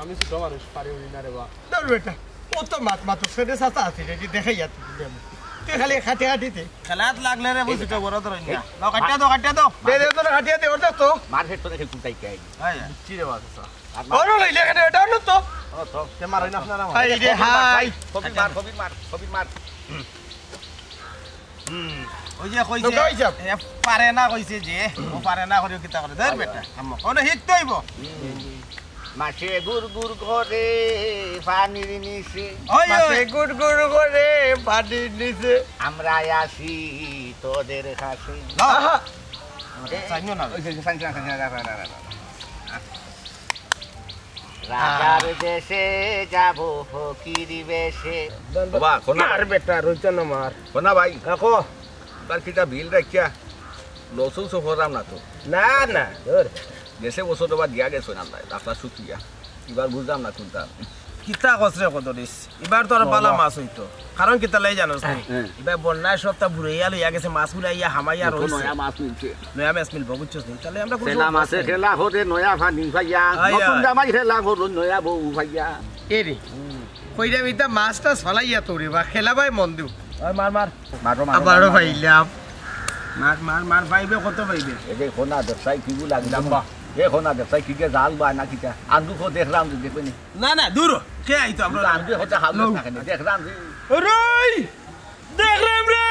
আমি ছোট মানুষ পারি না রে বা দর বেটা ও তো মাত ছেড়ে সাথা আছে রে দেখাই যাচ্ছে তুই খালি খাটে খাটিতে খেলাত লাগলে রে বুঝি তো বড় ধরে না দাও কাটিয়া দাও দে তো খাটিয়া দে ওটা তো মার্কেট তো দেখে কুটাই কে হ্যাঁ বুঝছি রে বা চাচা ওরে লইলে কেন এটা হলো তো ও তো তে মারাই না আপনারা হাই রে হাই কবির মার ওই যে কইছে তো কইছে এ পারে না কইছে যে ও পারে না করিও কিতা করে ধর বেটা আম্মা ওনে হিট হইব মাছে গুড় ঘরে পানির নিচে ওই মাছে গুড় করে পানির নিচে আমরা আসি তোদের কাছে আহা সাইনো না রাজার দেশে যাব ফকির বেশে বাবা আর বেটা রইতো না মার কোনা ভাই কাকো তার কিটা বিল রাখিয়া লসুন সফরাম না তো না না ধর গেছে বছর বা দিয়া গেছে না রাস্তা শুকিয়া এবার বুঝলাম না কোনটা কিতা কসরে কত দিস এবার তো আর বালা মাছ হইতো কারণ কিতা লাই জানোস নি এবার বন্যায় সবটা বুড়াইয়া লইয়া গেছে মাছ বুড়াইয়া হামাইয়া রইছে নয়া মাছ মিলছে নয়া মাছ মিলবো বুঝছস নি তাহলে আমরা খেলা মাছে খেলা হতে নয়া ফানি ভাইয়া নতুন জামাই খেলা হলো নয়া বউ ভাইয়া এ রে কইরা মিতা মাছটা ফলাইয়া তোরে বা খেলাবাই মন দিও ওই মার মারো আবারও পাইলাম মার পাইবে কত পাইবে এই যে কোনা দসাই কিবু লাগলাম বা এ কোনা দসাই কিকে জাল বা না কিটা আন্দু কো দেখলাম যে দেখনি না দূর কে আইতো আমরা আন্দু হতে হাল না দেখলাম যে রই দেখলাম রে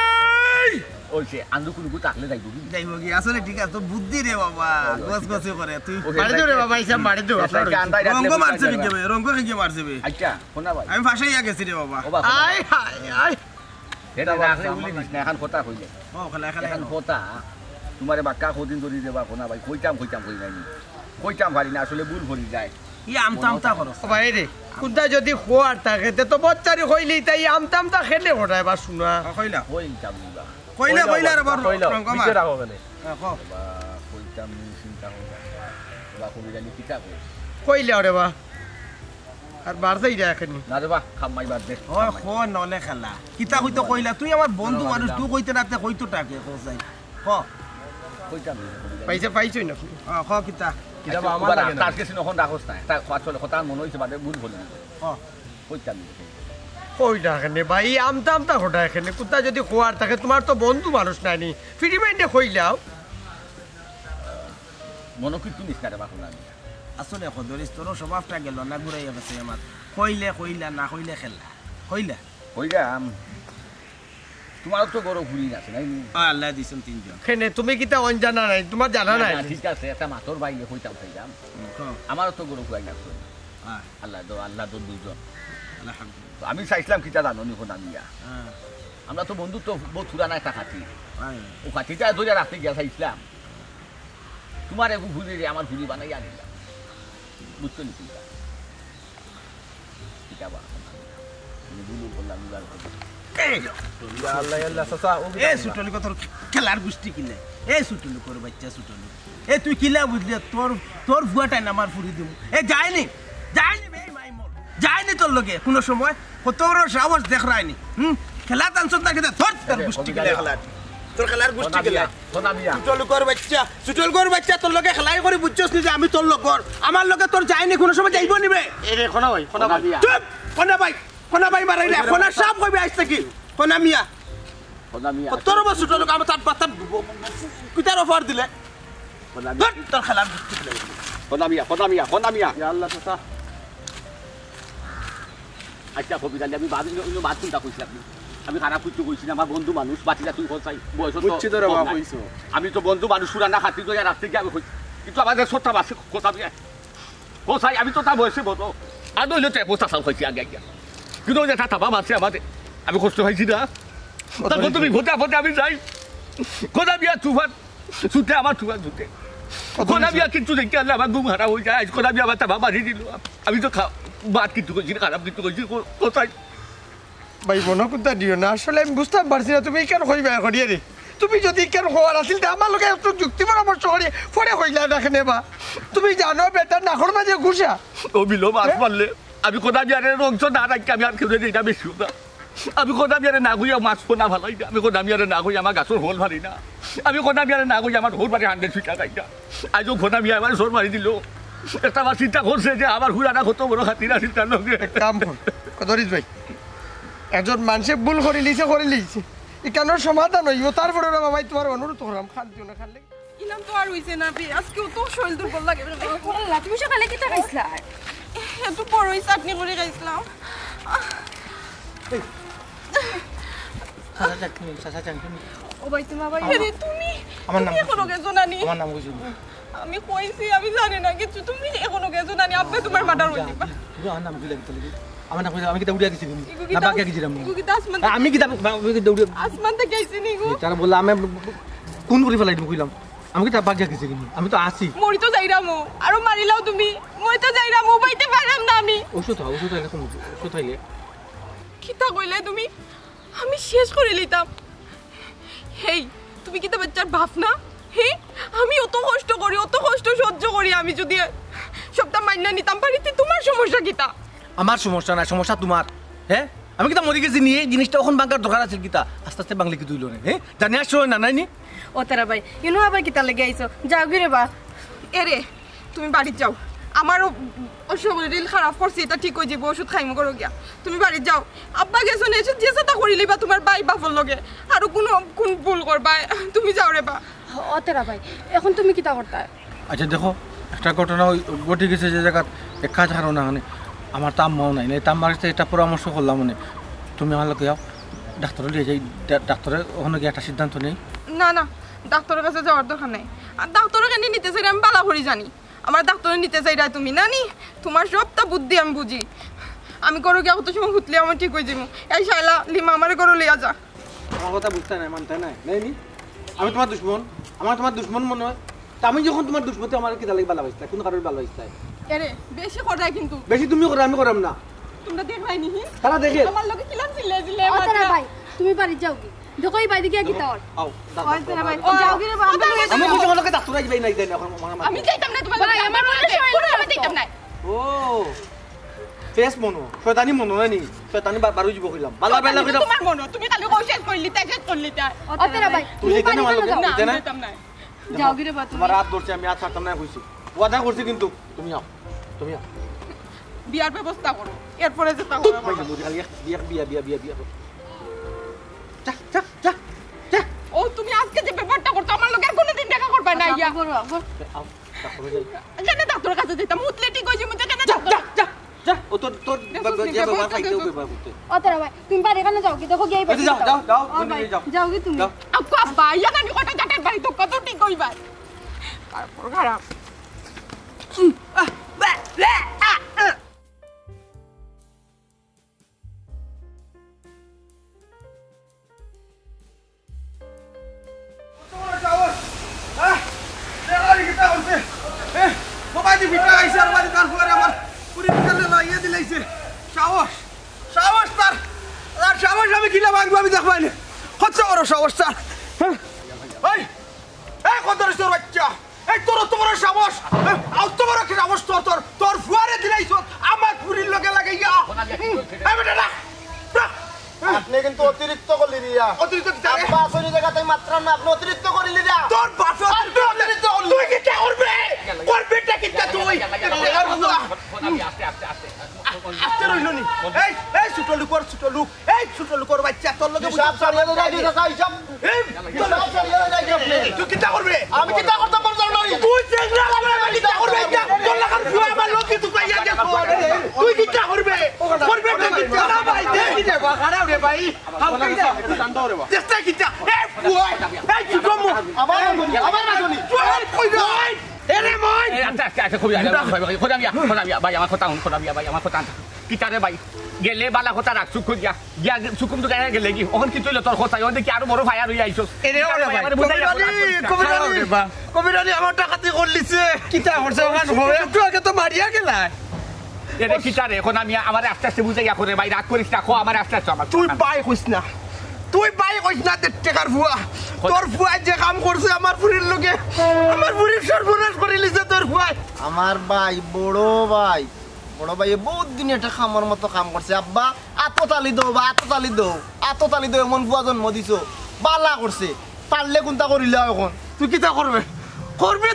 ওইছে আন্দু কুলু তাকলে যাইবো যাইব কি আসলে ঠিক আছে তো বুদ্ধি রে বাবা গস করে তুই মারি দে রে বাবা ইসা মারি দে রঙ্গ মারছে কি যাবে রঙ্গ কি মারছে বে আচ্ছা কোনা ভাই আমি ফাঁসাইয়া গেছি রে বাবা আয় হায় আয় এটা রাখলে উলি দিস না এখন কথা কইলে ও খেলা এখন কথা তোমারে বাক্কা কদিন ধরি দেবা কোনা ভাই কইতাম কই নাই কইতাম পারি না আসলে ভুল ভরি যায় ই আমতা করো ও ভাই রে কুদা যদি খোয়ার থাকে তে তো বচ্চারি কইলেই তাই আমতামতা খেলে ওঠায় বা শুনা কইলা কইতাম নিবা কইলা রে বড় রঙ্গ মার রাখো মানে কো বা কইতাম নি চিন্তা হইলা বা কবি জানি কিতা কই কইলে ওরে বা আর বারতেই যায় এখনি না রে বা খামাই বাদ দে ও খো নলে খেলা কিতা কইতো কইলা তুই আমার বন্ধু মানুষ তুই কইতে রাতে কইতো টাকে কোসাই ক কইতাম নি পাইছই না ক কিতা কিটা বা আমার লাগে না তার কাছে নখন রাখোস না তা আসলে কথা মনে হইছে বাদে ভুল বলি ক কইতাম নি কই না এখানে ভাই আমতামতা ঘটা এখানে কুদা যদি খোয়ার থাকে তোমার তো বন্ধু মানুষ নাইনি ফিরিমেন্টে কইলাও মনে কি নিস না রে বা কোনা আসলে খদরিস তোর স্বভাবটা গেল না ঘুরাইয়া গেছে আমার কইলা না কইলে খেলা কইলা কইরাম তোমার তো বড় ভুলি আছে নাই আল্লাহ দিছেন তিনজন এখানে তুমি কিতা অনজানা নাই তোমার জানা নাই ঠিক আছে একটা মাতর বাইরে কইতাম কইরাম আমার তো গরু কই না আল্লাহ তো দুইজন আলহামদুলিল্লাহ আমি চাইছিলাম কিতা জানো নি কোন আমিয়া আমরা তো বন্ধু তো বহুত পুরানা একটা খাতি ও খাতিটা ধরে রাখতে গিয়া চাইছিলাম তোমার একটু ভুলি রে আমার ভুলি বানাই আনিলাম বুঝতে নি কিতা বা আমি ভুলু বললাম আল্লাহ আল্লাহ চাচা ও এ সুটলি কত খেলার গুষ্টি কিলে এ সুটলি কর বাচ্চা সুটলি এ তুই কিলা বুঝলি তোর ভুয়াটাই নামার ফুরি দিব এ যায়নি বে মাইমল যায়নি তোর লগে কোন সময় কত বড় সাহস দেখ রায়নি খেলা তানছত না খেতে তোর গুষ্টি কিলে খেলা তোর খেলার গুষ্টি কিলে সুটল কর বাচ্চা তোর লগে খেলাই করে বুঝছস নি যে আমি তোর লগর আমার লগে তোর যায়নি কোন সময় যাইব নিবে এ রে কোনা ভাই চুপ কোনা ভাই মারাই না কোনা সব কইবে আইছ কি কোনা মিয়া তোর বস সুটল কাম তার পাতা কিতার অফার দিলে তোর খেলার গুষ্টি কিলে কোনা মিয়া ইয়া আল্লাহ চাচা আচ্ছা কবি জানি আমি বাদ চিন্তা কইছিলাম আমি খারাপ কিছু কইছি না আমার বন্ধু মানুষ বাচ্চা তুই কোথায় বয়স বুঝছি তো রে বাবা কইছো আমি তো বন্ধু মানুষ সুরানা খাতি তো রাখতে গিয়ে আমি কইছি কিন্তু আমাদের ছোট্টা বাসে কোথায় আমি তো তার বয়সে বলো আর নইলে তো পোস্তা সাল হয়েছি আগে আগে কিন্তু ওই যে থাপা মারছে আমাদের আমি কষ্ট হয়েছি না তখন তুমি ভোটে আমি যাই কোথা বিয়া তুফান ছুটে আমার তুফান ছুটে কোথা বিয়া কিন্তু দেখতে আনলে আমার ঘুম হারা হয়ে যায় কোথা বিয়া আমার থাপা মারি দিল আমি তো বাদ কিন্তু কইছি খারাপ কিন্তু কইছি কোথায় ভাই মনে কুদা দিও না আসলে আমি বুঝতে পারছি না তুমি কেন কইবা করিয়ে রে তুমি যদি কেন হওয়ার আসিল তা আমার লোকে একটু যুক্তি পরামর্শ করি পরে কইলা দেখে বা তুমি জানো বেটার নাখর মাঝে ঘুষা ও বিলো মাছ মারলে আমি কোথা বিয়ারে রংস না রাখি আমি আর কেউ এটা বেশি না আমি কোথা বিয়ারে না গুইয়া মাছ পোনা ভালোই না আমি কোথা বিয়ারে না গুই আমার গাছের হোল মারি না আমি কোথা বিয়ারে না গুই আমার হোল মারি 100 ফিট টাকা আজও কোথা বিয়া আমার জোর মারি দিল একটা আমার চিন্তা করছে যে আমার হুরানা কত বড় খাতির আছে তার লগে কাম কর কদরিস ভাই একজন মানুষে ভুল করে লিছে এখানোর সমাধান হইব তারপরে বাবা ভাই তোমার অনুরোধ করাম খান দিও না খালে ইনাম তো আর হইছে না আজকেও তো শরীর দুর্বল লাগে আল্লাহ তুমি সকালে কি খাইছিলা একটু বড়ই চাটনি করে খাইছিলাম ও ভাই তুমি আবার তুমি আমার নাম এখনো গেছো নানি আমার নাম কইছি আমি কইছি আমি জানি না কিছু তুমি এখনো গেছো নানি আব্বা তোমার মাটার হই দিবা তুমি আমার নাম কইলা কি আমার নাম কইলা আমি কি উড়িয়া গেছি না বাকি গেছিলাম আসমান আমি কি দৌড়িয়া আসমান থেকে গেছি নি গো তারা বললা আমি কোন করে ফেলাই কইলাম আমি কি বাকি গেছি কিন্তু আমি তো আসি মরি তো যাইরামু আরো মারিলাও তুমি মই তো যাইরামু বাইতে পারলাম না আমি ওষুধ হইলে কোন ওষুধ হইলে কিতা কইলে তুমি আমি শেষ করে লিতাম হেই তুমি কিতা বাচ্চার বাপ না হে আমি অত কষ্ট সহ্য করি আমি যদি সবটা মাইনা নিতাম বাড়িতে তোমার সমস্যা কিতা আমার সমস্যা না সমস্যা তোমার হ্যাঁ আমি কিতা মরি গেছি নিয়ে জিনিসটা এখন বাঙ্কার দরকার আছে কিতা আস্তে আস্তে বাংলা কি তুইল না হ্যাঁ জানি আসছো না নাইনি ও তারা ভাই ইনো আবার কিতা লেগে আইছো যাও গিরে বা এরে তুমি বাড়ি যাও আমারও শরীর খারাপ করছে এটা ঠিক হয়ে যাবো ওষুধ খাইমো করো গিয়া তুমি বাড়ি যাও আব্বা গেছো না এসে যে সাথে করিলি বা তোমার বাই বাপর লগে আর কোন ভুল করবা তুমি যাও রে বা ও তারা ভাই এখন তুমি কিতা করতা আচ্ছা দেখো একটা ঘটনা ঘটে গেছে যে জায়গা এক কাজ হারো না মানে আমার তো আম্মাও নাই তাম্মার কাছে এটা পরামর্শ করলাম মানে তুমি আমার লোক যাও ডাক্তারে নিয়ে যাই ডাক্তারের ওখানে গিয়ে একটা সিদ্ধান্ত নেই না না ডাক্তারের কাছে যাওয়ার দরকার নেই আর ডাক্তারের কাছে নিতে চাই আমি বালা করে জানি আমার ডাক্তারে নিতে চাই তুমি নানি তোমার সবটা বুদ্ধি আমি বুঝি আমি করো গিয়া কত সময় হুতলে আমার ঠিক হয়ে যাবো এই শাইলা লিমা আমার করো লিয়া যা আমার কথা বুঝতে নাই মানতে নাই নাইনি আমি তোমার দুশ্মন আমার তোমার দুশ্মন মনে হয় তা আমি যখন তোমার দুশ্মনতে আমার কি দালাগ ভালোবাসতে কোন কারোর ভালোবাসতে এরে বেশি করায় কিন্তু বেশি তুমি করো আমি করাম না তোমরা দেখলাই নি তারা দেখে আমার লগে কিলাম চিল্লে ও তারা ভাই তুমি বাড়ি যাও কি দেখো এই বাইরে গিয়া কিতা ওর আও ও তারা ভাই যাও গিরে বা আমি বুঝি লোকে ডাক্তার যাই নাই দেন এখন আমি যাইতাম না তোমার ভাই আমার মনে কোনো আমি যাইতাম না ও ফেস মনো শয়তানি মনো নানি শয়তানি বারো জীব কইলাম বালা বেলা কইরা তোমার মনে তুমি খালি কোশেষ করলি তাই শেষ করলি তাই ও তারা ভাই তুই যেতে না মালকে না যেতে না যাইতাম না যাও গিরে বা তুমি তোমার রাত ধরছে আমি আজ ছাড়তাম না কইছি ওয়াদা করছি কিন্তু তুমি আও বিয়ার ব্যবস্থা করো এরপরে যেতে হবে ভাই মুদি খালি বিয়া যা যা যা যা ও তুমি আজকে যে ব্যাপারটা করতে আমার লগে আর কোনোদিন দেখা করবে না ইয়া আও তারপরে যাই কেন ডাক্তারের কাছে যেতাম মুতলে ঠিক হয়ে যাবে কেন যা যা যা যা ও তোর যে বাবা খাইতে হবে বাবুতে ও তারা ভাই তুমি বাড়ি এখানে যাও কি দেখো গিয়ে আচ্ছা যাও যাও যাও তুমি যাও যাও কি তুমি যাও আব্বা ভাইয়া নানি কটা জাটের বাড়ি তো কত ঠিক হইবা তারপর খারাপ আমি কিলা মাগবো আমি দেখবাই না কত বড় সাহস তার এই এই কত তোর বাচ্চা এই তোর তো বড় সাহস আর তো বড় কি সাহস তোর ফুয়ারে দিলাইছ আমার পুরির লগে লাগাইয়া এই বেটা না আপনি কিন্তু অতিরিক্ত করলি রিয়া অতিরিক্ত কি থাকে আব্বা আসলে জায়গাতে মাত্র না আপনি অতিরিক্ত করলি রিয়া তোর বাপ অতিরিক্ত তুই কি করবে করবেটা কি তুই আস্তে রইল নি এই ছোট লোক এই ছোট লোকর বাচ্চা তোর লগে সব সারিয়ে দাও দিছ কাই সব সব সারিয়ে দাও আপনি তুই কিটা করবে আমি কি তা করতে পারতাম না তুই চেংরা লাগবে কিটা করবে তোর লাগার ফুয়া আমার লোক কি তুই কইয়া গেছ তুই কিটা করবে করবেটা কি না ভাই দেখি দে বাখাড়া রে ভাই হাল কইরা শান্ত রে বাবা চেষ্টা কিটা এই ফুয়া এই ছোট মু আমার রাজনী তুই কই দে এরে মই আচ্ছা খুবই ভাই আমার কথা ভাই আমার কথা কিতারে ভাই গেলে বালা কথা রাখ সুখ গিয়া গিয়া সুকুম তো গায়ে গেলে কি ওখান কি তুইলে তোর কথা ওখান কি আরো বড় ভাই আর হই আইছস এরে ওরে ভাই কবিরানি আমার টাকাতে করলিছে কিটা করছে ওখান হবে একটু আগে তো মারিয়া গেলা এরে কিতারে এখন আমি আমার আস্তে আস্তে বুঝাইয়া করে ভাই রাগ করিস না খো আমার আস্তে আস্তে আমার তুই বাই কইস না টেকার ফুয়া তোর ফুয়া যে কাম করছে আমার পুরীর লোকে আমার পুরীর সর্বনাশ করে লিছে তোর ফুয়া আমার ভাই বড় ভাই বহুত দিন একটা খামার মতো কাম করছে আব্বা আততালি দাও এমন বুয়া জন্ম দিছো বালা করছে পারলে কোনটা করিলে এখন তুই কিতা করবে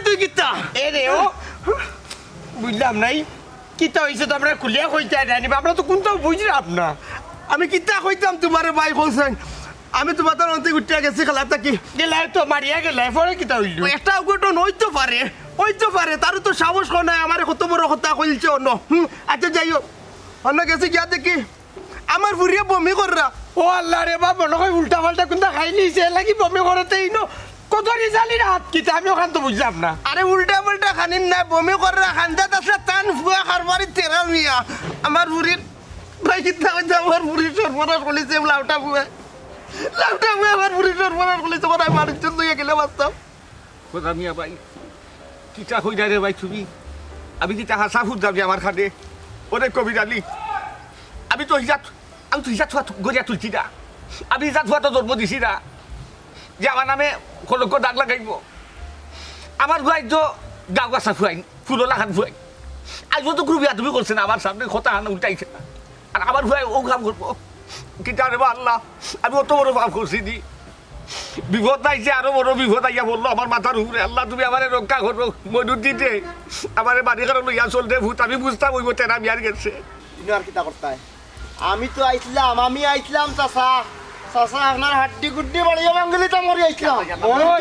তুই কিতা এরে ও বুঝলাম নাই কিতা হয়েছে তো আমরা খুলিয়া কইতে জানিবা আমরা তো কোনটাও বুঝলাম না আমি কিতা কইতাম তোমার ভাই বলছেন আমি তোমার তো অন্তে উঠিয়া গেছি খেলা থাকি গেলাই তো মারিয়া গেলাই পরে কিতা হইল একটা অঘটন হইতে পারে তারও তো সাহস নাই আমার কত বড় কথা কইলছে অন্য আচ্ছা যাইও অন্য গেছি গিয়া দেখি আমার ফুরিয়ে বমি কররা ও আল্লাহ রে বাপ মনে হয় উল্টা পাল্টা কোনটা খাইলিছে লাগি বমি করতেই ন কত রিজালির হাত কিতা আমি ওখান তো বুঝলাম না আরে উল্টা পাল্টা খানিন না বমি কররা খান্দাত আছে টান ফুয়া খারবারি তেরা মিয়া আমার ফুরির ভাই কিতা কইছে আমার ফুরির সর্বনাশ করিছে লাউটা ফুয়া আমার ফুরির সর্বনাশ করিছে ওরা মানুষজন লইয়া গেলে বাঁচতাম কোথা মিয়া ভাই কিতা হই রে ভাই তুমি আমি কিতা হাসা ফুট যাবি আমার খাটে ওরে কবি জানি আমি তো হিসাব গড়িয়া তুলছি না আমি হিসাব হওয়া তো জন্ম দিছি না যে আমার নামে কলঙ্ক দাগ লাগাইব আমার ভাই তো গাও গাছা ফুয়াই ফুললা খান ফুয়াই আজ তো গ্রুপিয়া তুমি করছে না আমার সামনে কথা হান উল্টাইছে না আর আমার ভাই ও কাম করবো কিতা রে আল্লাহ আমি অত বড় ভাব করছি দি বিপদ নাইছে আরো বড় বিপদ আইয়া বললো আমার মাথার উপরে আল্লাহ তুমি আমার রক্ষা করবো মনুর দিতে আমার বাড়ি কারণ লইয়া চলতে ভূত আমি বুঝতাম ওই তেরা বিয়ার গেছে আর কিতা করতাই আমি তো আইছিলাম চাচা আপনার হাড্ডি গুড্ডি বাড়িয়া বাঙ্গলিটা মরি আইছিলাম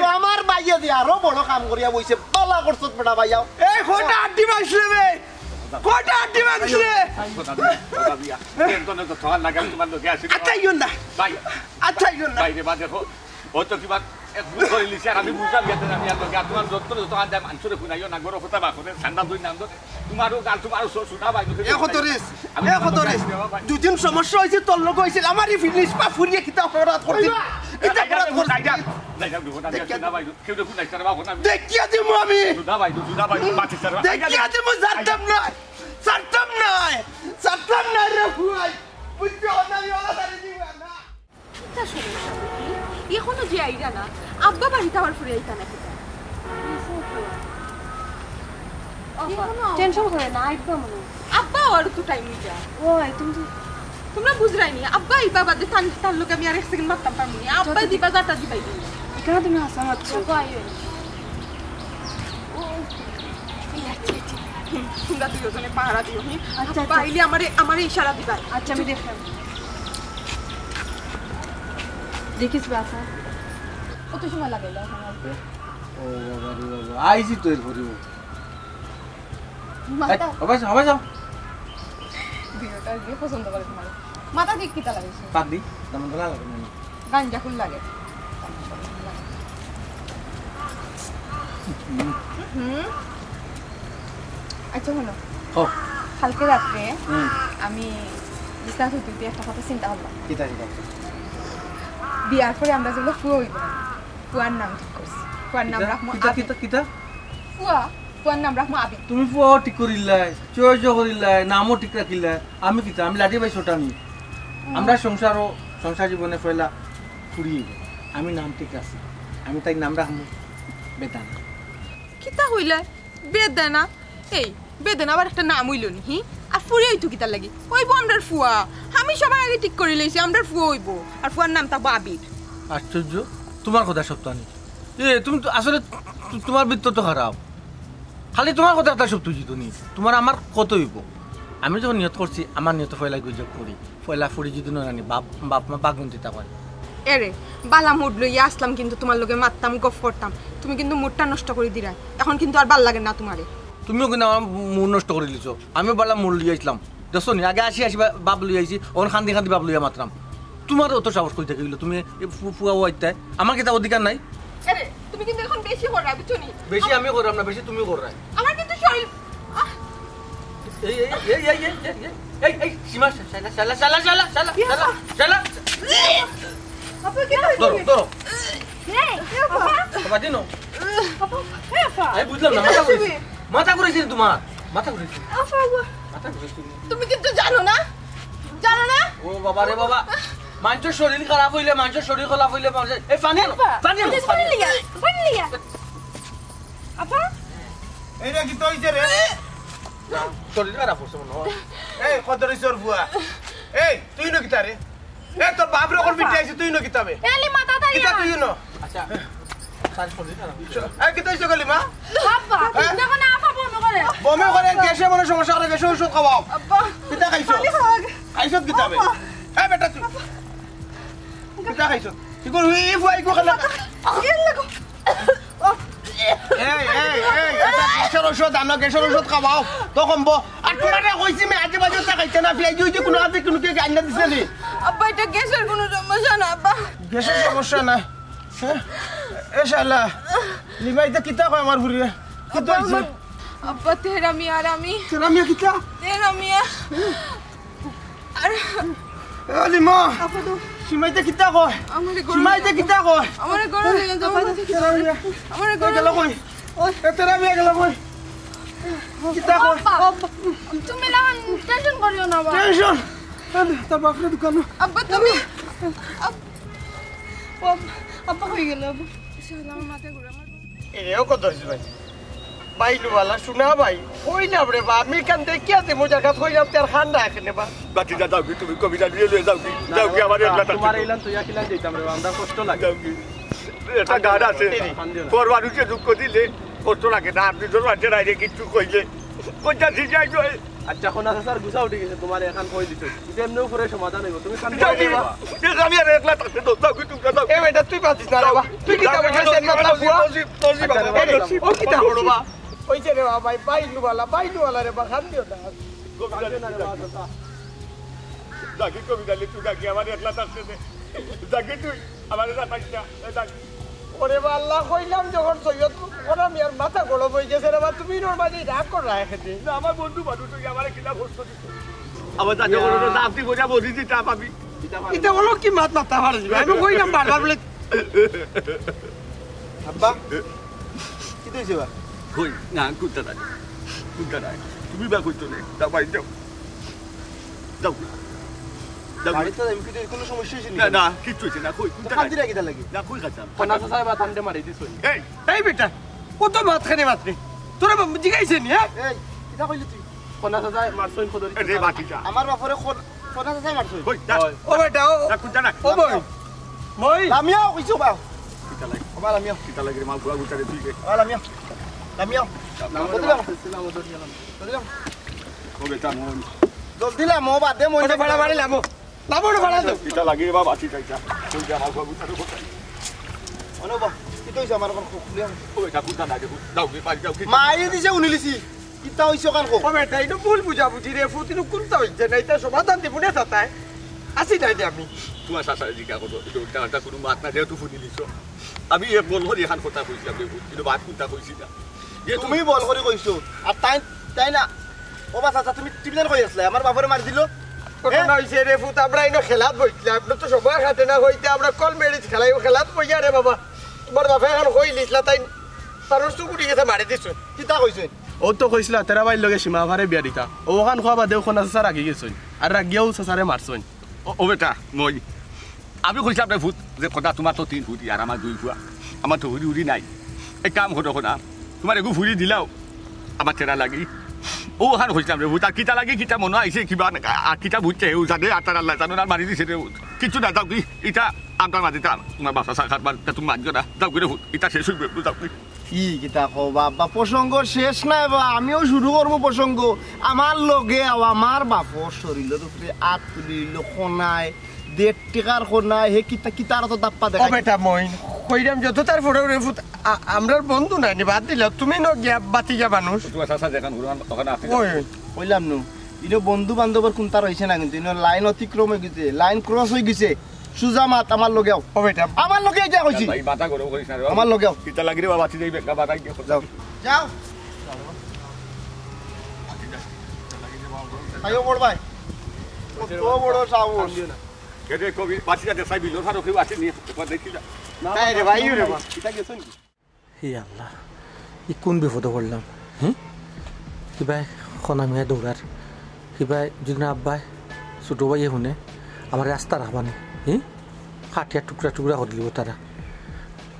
তো আমার বাইয়া দিয়ে আরো বড় কাম করিয়া বইছে পালা করছত বেটা বাইয়াও এই কোটা আড্ডি মাইছলে বে কোটা আড্ডি মাইছলে আচ্ছা ইউন না ভাই আচ্ছা ইউন না বাইরে বাজে ও তো কিবা ভুল করে লিছি আর আমি বুঝলাম গেতে আমি আর লোকে তোমার যত আনতে মানুষের খুনাইও না গরো কথা বা করে ঠান্ডা দুই নাম ধরে তোমারও গাল তোমারও শোনা ভাই কত রেস দুদিন সমস্যা হয়েছে তোর লোক হয়েছিল আমারই ফিনিশ পা ফুরিয়ে কিতা অপরাধ করতে কিতা অপরাধ করতে দেখিয়া দিমু আমি দেখিয়া দিমু সারতাম না রে ফুয়াই বুঝতে না আমি ওলা সারি দিব না কিতা সমস্যা কি এখনো যে আইরা না আব্বা বাড়িতে আমার ফুরে আইতা না কিতা টেনশন করে না আইবা মনে আব্বা আর তো টাইম যা ওই তোমরা বুঝরাইনি আব্বা ইবা বাদে তার লোক আমি আর এক সেকেন্ড মারতাম পারমু না আব্বা দিবা যাটা দিবাই দিই এখানে তুমি হাসা মারছো তোমরা দুজনে পাহারা দিও আচ্ছা পাইলে আমারে ইশারা দিবা আচ্ছা আমি দেখলাম দেখিস বাসা কত সময় লাগে ও বাবা রে বাবা আইছি তো এর ভরিব মাথা হবে যাও ভিডিওটা দিয়ে পছন্দ করে তোমার মাথা দিক কিটা লাগে পাক দি দাম গলা লাগে না গাঞ্জা ফুল লাগে আচ্ছা হলো কালকে রাত্রে আমি বিছানা শুতে একটা কথা চিন্তা করলাম কিতা বিয়ার পরে আমরা যেগুলো ফুয়া হইব ফুয়ার নাম ঠিক করছি ফুয়ার নাম রাখবো কিতা ফুয়ার নাম রাখবো আবিদ তুমি ফুয়াও ঠিক করিলাই চয়েস করিলাই নামও ঠিক রাখিলাই আমি কিতা আমি লাঠি পাই ছোটানি আমরা সংসার জীবনে ফেলা ফুরিয়ে আমি নাম ঠিক আছে আমি তাই নাম রাখবো বেদানা কিতা হইলে বেদানা এই বেদানা আবার একটা নাম হইল নি আর ফুরে হইতো কিতার লাগি ওইব আমরার ফুয়া আমি সবার আগে ঠিক করে লইছি আমরার ফুয়া হইব আর ফুয়ার নাম থাকবো আবির আশ্চর্য তোমার কথা সপ্তাহে তুমি তো আসলে তোমার বৃত্ত তো খারাপ খালি তোমার কথা একটা সব তুই নি তোমার আমার কত হইব আমি যখন নিয়ত করছি আমার নিয়ত ফয়লা গুজব করি ফয়লা ফুরি যদি নানি বাপ মা বাগুন্তিতা করে এরে বালা মুড লইয়া আসলাম কিন্তু তোমার লগে মারতাম গফ করতাম তুমি কিন্তু মুডটা নষ্ট করে দিলা এখন কিন্তু আর ভাল লাগে না তোমারে তুমিও কিন্তু আমার মুড নষ্ট করে দিছো আমিও বালা মুড লিয়ে আসলাম দেখছো নি আগে আসি বাপ লিয়ে আইছি ওখানে খান্দি বাপ লইয়া মাতলাম তোমার অত সাহস করে থাকি তুমি ফুয়া ওয়াইতাই আমার কিতা অধিকার নাই আরে তুমি কিন্তু এখন বেশি করা বুঝছো নি বেশি আমি করলাম না বেশি তুমি কররাই আমার কিন্তু শরীর এই সীমা শালা আপা কি ধরো এই বাবা দিনো এই বুঝলাম না মাথা ঘুরেছি তোমার মাথা ঘুরেছি তুমি কিন্তু জানো না ও বাবা রে বাবা মানুষের শরীর খারাপ হইলে এই পানি লিয়া আপা এই রে কি তো হইছে রে শরীর খারাপ হচ্ছে মনে হয় এই কত রিসর বুয়া এই তুই ন কিতা রে এই তোর বাপ রে কোন বিটি আইছে তুই ন কিতাবে এলি মাথা দাঁড়িয়ে কিতা তুই ন আচ্ছা সারি শরীর খারাপ এই কিতা হইছে গলি মা বাবা দেখো না আপা বন্ধ করে বমে করে গ্যাসে মনে সমস্যা করে গ্যাসে ওষুধ খাওয়াও আব্বা কিতা খাইছো পানি খাওয়াক খাইছত কিতা বে এ বেটা তুই কিতা খাইছো তুই হুই ফুয়াই কো খালা এটা গ্যাসের ওষুধ আনো গ্যাসের ওষুধ খাওয়াও তো কমবো আর তোমারে কইছি মে আজে বাজে তা খাইতে না ফিলাই যদি কোনো হাতে কোনো কে আইনা দিছে নি আব্বা এটা গ্যাসের কোনো সমস্যা না আব্বা গ্যাসের সমস্যা না এ শালা লিমাইতে কিতা কয় আমার বুড়ি কিতা হইছে আব্বা তেরা মিয়া আর আমি তেরা মিয়া কিতা তেরা মিয়া আর লিমা সীমাইতে কিতা কয় আমারে সীমাইতে কিতা কয় আমারে গরম লেগে যাবে তেরা মিয়া আমারে গেল গরম কই এ তেরা মিয়া গেল কই কিতা কয় তুমি না টেনশন করিও না বাবা টেনশন তার বাপরে দোকান আব্বা তুমি আব্বা হয়ে গেল আব্বা শালা আমার মাথা ঘুরে আমার এও কত হইছে ভাই বাইলুওয়ালা শোনা ভাই কইলাম রে বা আমি কান দেখি আছে মোজা কাজ কইলাম তার খান্ডা এখানে বা বাকি যা যাও কি তুমি কবিতা দিয়ে লয়ে যাও কি যাও কি আমার একলা তোমার এইলান তুই আকিলান দিতাম রে আমরা কষ্ট লাগে যাও কি এটা গান আছে করবানুকে দুঃখ দিলে কষ্ট লাগে না আপনি ধরো আছে রাইরে কিছু কইলে কোনটা ঠিক আছে আচ্ছা কোন আছে স্যার গুছা উঠে গেছে তোমার এখন কই দিছো এটা এমনিও করে সমাধান হইব তুমি শান্তি যাও কি দিবা আমি আর একলা থাকতে তো যাও কি তুমি যাও এ বেটা তুই পাচ্ছিস না রে বা তুই কি তা বলছিস মাথা ফুয়া ও কি তা হলো বা কইছে রে বা ভাই বাইলুওয়ালা রে বা খান দিও না যাকে কবিতা লিখু যাকে আমার একলা থাকতে দে যাকে তুই আমার না থাকতা ওরে বা আল্লাহ কইলাম যখন সৈয়দ ওরা মিয়ার মাথা গরম হয়ে গেছে রে বা তুমি নোর মাঝে রাগ কর রাখতে না আমার বন্ধু বান্ধব তুই আমার কিনা কষ্ট দিছ আমার যাকে বলো না আপনি বোঝা বলি দিতা পাবি এটা হলো কি মাথা ভাড়া দিবে আমি কইলাম বারবার বলে আব্বা কি হইছে বা কই না কুত্তা নাই তুমি বা কইতো না যাও ভাই যাও যাও যাও বাড়িতে আমি কি কোনো সমস্যা হইছে না না কিচ্ছু হইছে না কই কুত্তা খান্দি রাখি তা লাগি না কই খাচ্ছাম কোন আছে সাহেব ঠান্ডা মারি দিছো এই বেটা ও তো ভাত খানে মাত্র তোরা জিগাইছে নি হ্যাঁ এই কিতা কইলি তুই কোন আছে সাহেব মারছইন খদরি রে বাকিটা আমার বাপরে কোনা আছে মারছই কই যা ও বেটা ও না কুত্তা না ও বই মই লামিয়া কইছো বা কিতা লাগে ও বা লামিয়া কিতা লাগে মাল গুয়া গুটারে তুই গে ও লামিয়া ও বেটা মন জলদি লা মো বাদে মই ওটা ভাড়া বাড়ি লামো লামো ভাড়া দাও কিতা লাগে রে বাবা ঠিক আছে তুই যা মাল গুয়া গুটারে কোথায় অনুবা কি কইছ আমার কোন খুলিয়া ও বেটা কুত্তা লাগে যাও কি পারি যাও কি মাই দিছে উনিলিছি কিতা হইছো কান কো ও বেটা এটা ভুল বুঝা বুঝি রে ফুতিনু কোনটা হইছে না এটা সমাধান দিব না তাতায় আসি নাই দে আমি তোমার শাশুড়ি জিজ্ঞা করো এটা কোনো মাত না যেহেতু শুনিলিছ আমি এক বল হরি এখান কথা কইছিলাম কিন্তু বাদ কুত্তা কইছি না তুমি বল করে কইছো আর তাই না ও বা চাচা তুমি টিপলেন কই আসলে আমার বাপরে মারি দিল ঘটনা হইছে রে ফুত আমরা ইনো খেলাত বইছিলাম আপনি তো সবাই খাতে না হইতে আমরা কল মেরিজ খেলাই খেলাত বইয়া রে বাবা তোমার বাপে এখন কইলিছলা তাই তার সুকুটি গেছে মারি দিছো কিতা কইছো ও তো কইছিল তেরা বাইর লগে সীমা ভারে বিয়া দিতা ও ওখান খাওয়া বাদে কোন আছে স্যার রাগি গেছইন আর রাগিয়াও সাসারে মারছইন ও বেটা মই আমি কইছি আপনার ভূত যে কথা তোমার তো 3 ফুটি আর আমার 2 ফুয়া আমার তো হুড়ি নাই এক কাম করো না তোমার একটু ফুরি দিলাও আমার তেরা লাগি ও হার হইছিলাম রে ভূত আর কিতা লাগি কিতা মনে আইছে কিবা আর কিতা বুঝছে ও জানে আর তার আল্লাহ জানো আর মারি দিছে রে কিছু না যাও কি এটা আমার মাঝে তোমার বাসা সাক্ষাৎ তুমি মানছো না যাও কি রে ভূত এটা শেষ হইবে যাও কি কি কিতা কো বাবা প্রসঙ্গ শেষ নাই বা আমিও শুরু করবো প্রসঙ্গ আমার লগে আমার বাপর শরীরের উপরে আত তুলিল খনায় 1.5 টাকার খনায় হে কিতার তো দাপ্পা ও দেখা বেটা মই কইরাম যত তার ফটো রে ফুত আমরার বন্ধু নাই নি বাদ দিল তুমি ন গিয়া বাতি যা মানুষ তোমার শাসা দেখান ওখানে আসতে ওই কইলাম নু ইনো বন্ধু বান্ধবের কোনটা রইছে না কিন্তু ইনো লাইন অতিক্রম হয়ে গেছে লাইন ক্রস হয়ে গেছে সুজা মাত আমার লগেও ও বেটা আমার লগে যা কইছি ভাই মাথা গরম করিস না রে আমার লগেও কিতা লাগি রে বাবা তুই যাই বেকা বাতাই গিয়ে যাও যাও আয়ো বড় ভাই কত বড় সাহস কেটে কবি বাচ্চা দেশাই বিলো ফারো কেউ আসে নিয়ে একবার দেখি যা তাই রে ভাই রে কিতা গেছইন কি হে আল্লাহ ই কোন বিপদে পড়লাম হ্যাঁ কিবাই খনামিয়া দৌড়ার কিবাই যদি না আব্বাই ছোটো ভাইয়ে শুনে আমার রাস্তা রাখবানি হ্যাঁ কাটিয়া টুকরা টুকরা করে দিব তারা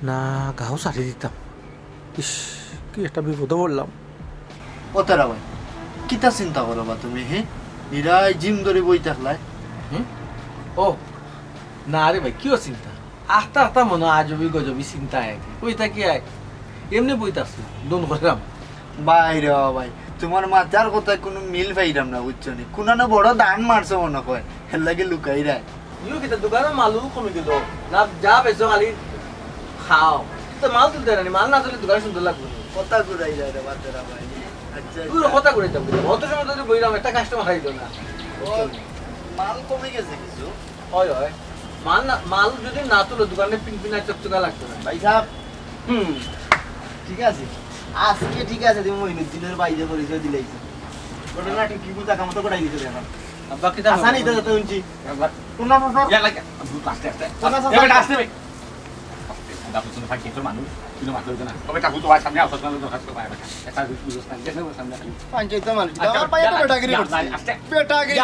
না গাও সারি দিতাম ইস কি একটা বিপদে পড়লাম ও তারা ভাই কিতা চিন্তা করো বা তুমি হে নিরাই জিম ধরে বই থাকলাই ও না রে ভাই কিও চিন্তা আস্তা আস্তা মনে আজবি গজবি চিন্তা এক ওইটা কি এক এমনি বইতাছি দোন করলাম বাইরে ভাই তোমার মাথার কথায় কোনো মিল পাইলাম না বুঝছো নি কোনানো বড় দান মারছো মনে হয় এর লাগে লুকাই রায় ইউ কিতা দোকানে মালু কমে দিল না যা বেচো খালি খাও তো মাল তুলতে রানি মাল না তুলে দোকানে সুন্দর লাগবে কথা ঘুরাই যায় রে বাচ্চারা ভাই আচ্ছা তুই কথা করে যাবি অত সময় তো বইরাম একটা কাস্টমার খাইতো না মাল কমে গেছে কিছু হয় হয় মাল যদি না তুলো দোকানে পিনপিনা চকচকা লাগতো না ভাই সাহেব ঠিক আছে আজকে ঠিক আছে তুমি মইনুদ্দিনের বাইরে পরিচয় দিলেইছো ঘটনা ঠিক কি বুঝা কামতো করাই দিছো এখন আব্বা কিতা আসানি তো তো উনছি কোন ইয়া লাগে আস্তে আস্তে এবার আসতে বে দাও তুমি ফাঁকি তোর মানুষ কিন্তু মাত্র না তবে তা বুঝো সামনে আসো সামনে দরখাস্ত পায় এটা বুঝো সামনে দেখো সামনে খালি পঞ্চায়েত মানুষ আমার পায়ে তো বেটাগিরি করছে আস্তে বেটাগিরি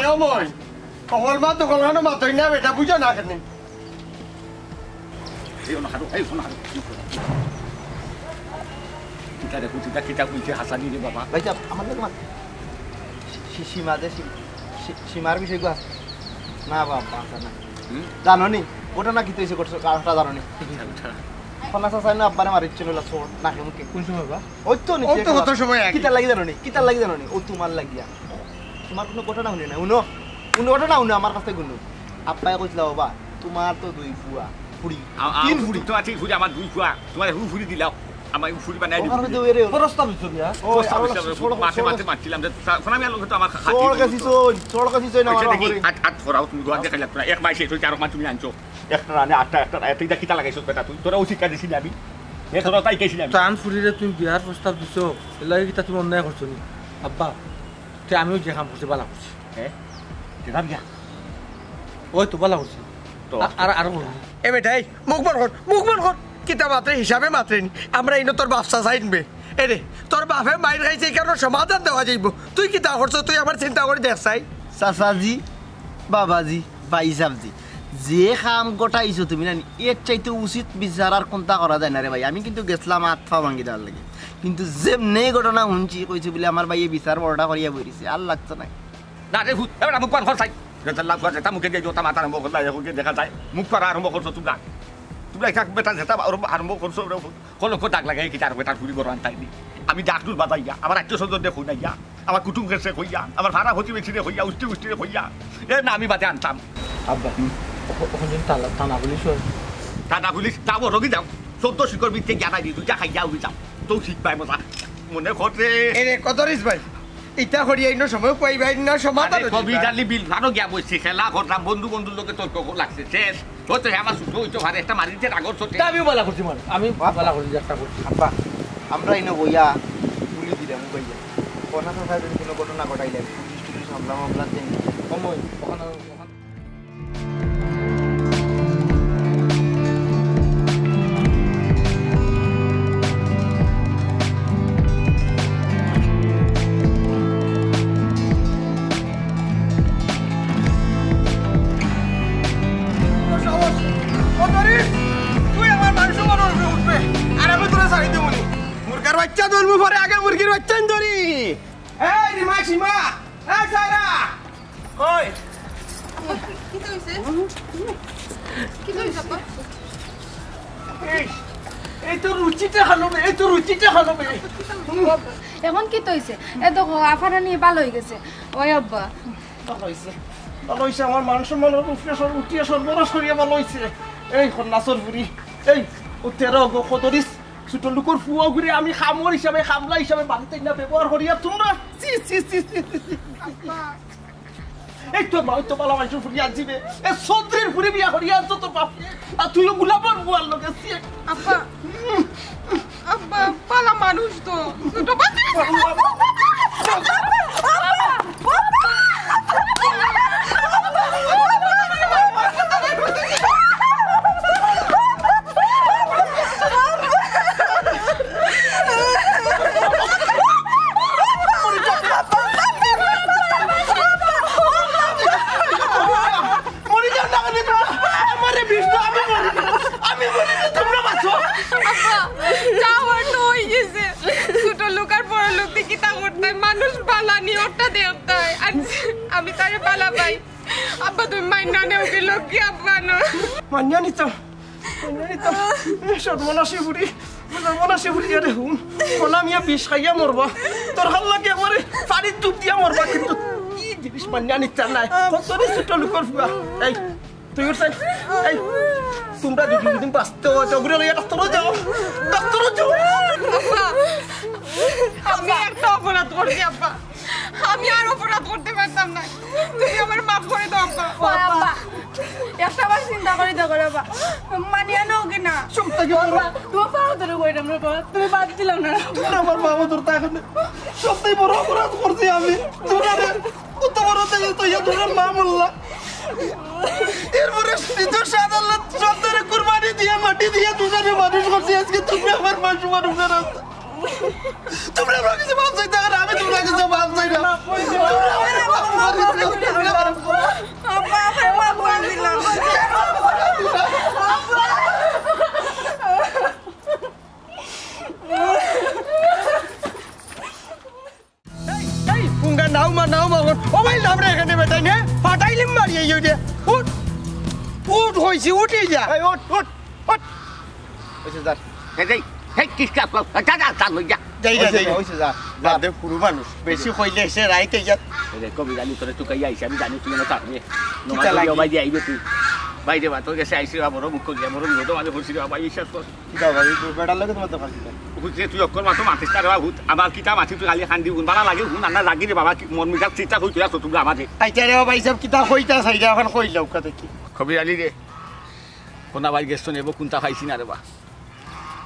ও মই কহল মা তো কলখানো মাতই না বেটা বুঝো না কেন এই না হারো এই শোনা হারো কিটা দেখো কিটা কইছে হাসানি রে বাবা ভাই সাহেব আমার লোক মাত সীমাতে সীমার বিষয় গো না বাবা আচ্ছা না জানো নি ঘটনা কি হয়েছে কারণটা জানো নি ফনাসা চাই না আব্বারে মারিছিল ছোট নাকে মুখে কোন সময় বা ওই তো নি ও তো কত সময় আগে কিটা লাগি জানো নি ও তোমার লাগিয়া তোমার কোনো ঘটনা শুনি না উনো ঘটনা উনো আমার কাছে গুনো আব্বাই কইছিল বাবা তোমার তো দুই ফুয়া ফুড়ি তিন ফুড়ি তো আছে ফুড়ি আমার দুই ফুয়া তোমার ফুড়ি দিলাও আমার ফুড়ি বানাই দিই ওখানে তো এরে প্রস্তাব দিছো বিয়া মাসে মাসে মারছিলাম যে ফোনামি আলো তো আমার চড় কাছি চই না আমার দেখি আট ফরাও তুমি গোয়া দেখাইলা না এক মাসে তো চার মাস তুমি আনছো একটা রানে আটটা এটা কিটা লাগাইছো বেটা তুই তোরা উচিত কাজ দিছিস আমি এ তোরা তাই কেছিলাম টান ফুরিরে তুমি বিয়ার প্রস্তাব দিছো এলাই কিতা তুমি অন্যায় করছো নি আব্বা তে আমিও যে কাম করছি বালা করছি হ্যাঁ যেটা বিয়া ওই তো বালা করছি তো আর এ বেটাই মুখ বন্ধ কর কিতা মাত্রে হিসাবে মাত্রেনি আমরা ইনো তোর বাপসা চাইনবে এরে তোর বাপে মাইর খাইছে কারণ সমাধান দেওয়া যাইব তুই কিতা করছ তুই আমার চিন্তা করে দেখ চাই চাচাজি বাবাজি ভাই সাহেবজি যে কাম গোটাইছো তুমি না এর চাইতে উচিত বিচার আর কোনটা করা যায় না রে ভাই আমি কিন্তু গেছিলাম আত্মা ভাঙি দেওয়ার লাগে কিন্তু যেমনি ঘটনা শুনছি কইছো বলে আমার ভাইয়ে বিচার বড়টা করিয়া বইছে আর লাগতো না না রে ভূত এবার মুখ পার চাই যেটা লাগবা যেটা মুখে দিয়ে জোতা মাথা আরম্ভ করলা এখনকে দেখা যায় মুখ পার আরম্ভ করছো তোমরা তোমরা একটা বেটা যেটা আরম্ভ করছো কলঙ্ক দাগ লাগাই কি তার বেটার ফুরি বড় আনতাইনি আমি ডাক্তুর বাজাইয়া আমার আত্মীয় স্বজন দেখুন নাইয়া আমার কুটুম গেছে হইয়া আমার ভাড়া হতি বেশি রে হইয়া উষ্টি রে হইয়া এ না আমি বাদে আনতাম আব্বা ওখান দিন টানা পুলিশ টানা পুলিশ যাবো রোগী যাও 14 শিকর বিতে জ্ঞানাই দি দুইটা খাইয়া উঠি যাও তো ঠিক পাই মজা মনে খোঁজে এরে কত রিস ভাই ইটা করি আইনো সময় কই ভাই না সমাধান কবি ডালি বিল ভালো গিয়া বসছে খেলা করলাম বন্ধুর লোকে তর্ক লাগছে শেষ হয়তো আমার সুতো হইতো ভারে একটা মারিতে রাগর ছোটে আমিও বালা করছি মানে আমি বালা করছি একটা করছি আব্বা আমরা ইনো বইয়া পুলিশ দিলাম বইয়া কোনা কথা যদি কোনো ঘটনা ঘটাইলে পুলিশ মামলা দেন সময় ওখানে বাচ্চা ধরবো পরে আগে মুরগির বাচ্চা ধরি এই রিমা সীমা এই সারা কই কি হইছে আব্বা এই তো রুচিটা খালো বে এখন কি তৈছে এ দেখো আফারা নিয়ে ভালো হয়ে গেছে ওই আব্বা ভালো হইছে আমার মান সম্মান উঠিয়ে সর্বনাশ করিয়া ভালো হইছে এই নাচর বুড়ি এই ও তেরো কদরিস ছোট লোকের ফুয়া ঘুরে আমি খামর হিসাবে খামলা হিসাবে বাড়িতে না ব্যবহার করিয়া তোমরা এই তোর মা তো বালা মানুষের ফুরিয়া আসবে এ সন্ত্রীর ফুরি বিয়া করিয়া আসছো তোর বাপ আর তুইও গুলাবার বুয়ার লোক আব্বা আব্বা পালা মানুষ তো ছোট বাচ্চা আমি তারে পালা পাই আব্বা তুমি মাইনা নেও কি লোক কি আব্বা না মান্যা নিতাম সর্বনাশী বুড়ি সর্বনাশী বুড়ি আরে হুম কোনা মিয়া বিষ খাইয়া মরবা তোর হাল লাগে একবারে পানির ডুব দিয়া মরবা কিন্তু কি জিনিস মানিয়া নিতে নাই কত ছোট লোকের ফুয়া এই তুই উঠছেন এই তোমরা দুদিন বাঁচতে চগুরে লইয়া ডাক্তারও যাও আমি একটা অপরাধ করছি আব্বা আমি আর অপরাধ করতে পারতাম না তুমি আমার মাফ করে দাও আব্বা একটা বার চিন্তা করে দেখো বাবা মানিয়া নাও কিনা সবটা কি বাবা তোমার পাও ধরে কইরাম রে বাবা তুমি বাদ দিলাম না আমার বাবা তোর তা এখন সবটাই বড় অপরাধ করছি আমি তোরা কত বড় থেকে তো ইয়া তোর মা বললা এরপরে নিজের সাদালত সন্তানের কুরবানি দিয়ে মাটি দিয়ে দুজনে মানুষ করছি আজকে তুমি আমার মা সমান উপরে তোমরা আমার কাছে মাপ চাইতে আর আমি তোমরা কাছে মাপ চাই না আব্বা আমার মাফ করে দিলাম এই পুঙ্গা নাও মা ও ভাই নাম রে এখানে বেটাই নে ফাটাইলিম মারি এই যে উঠ উঠ হইছি উঠি যা এই ওঠ ওইছে যা এই হেই কিসকা যা লই যা ওইছে যা দে পুরো মানুষ বেশি কইলে সে রাইতে যা এই কবিরালি তোরে তুই কাই আইছি আমি জানি তুই না তার নিয়ে নমাই ভাই দিয়ে আইবে তুই ভাই দেবা তোর কাছে আইছি বড় মুখ দিয়ে বড় বিপদ মানে বলছি ভাই বিশ্বাস কর কিটা ভাই বেটার লাগে তোমার দরকার কিটা বুঝছে তুই অক্ষর মাত্র মাতিস তার ভূত আমার কিতা মাতি তুই খালি খান্দি গুণ বানা লাগে গুণ আন্না লাগি রে বাবা মন মিটা চিন্তা কই তুই আসো তুমি আমাদের আইতা রে ভাই সব কিতা কইতা চাইরা এখন কইলাও কথা কি কবিরালি রে কোনা ভাই গেছ নেব কোনটা খাইছি না রে বা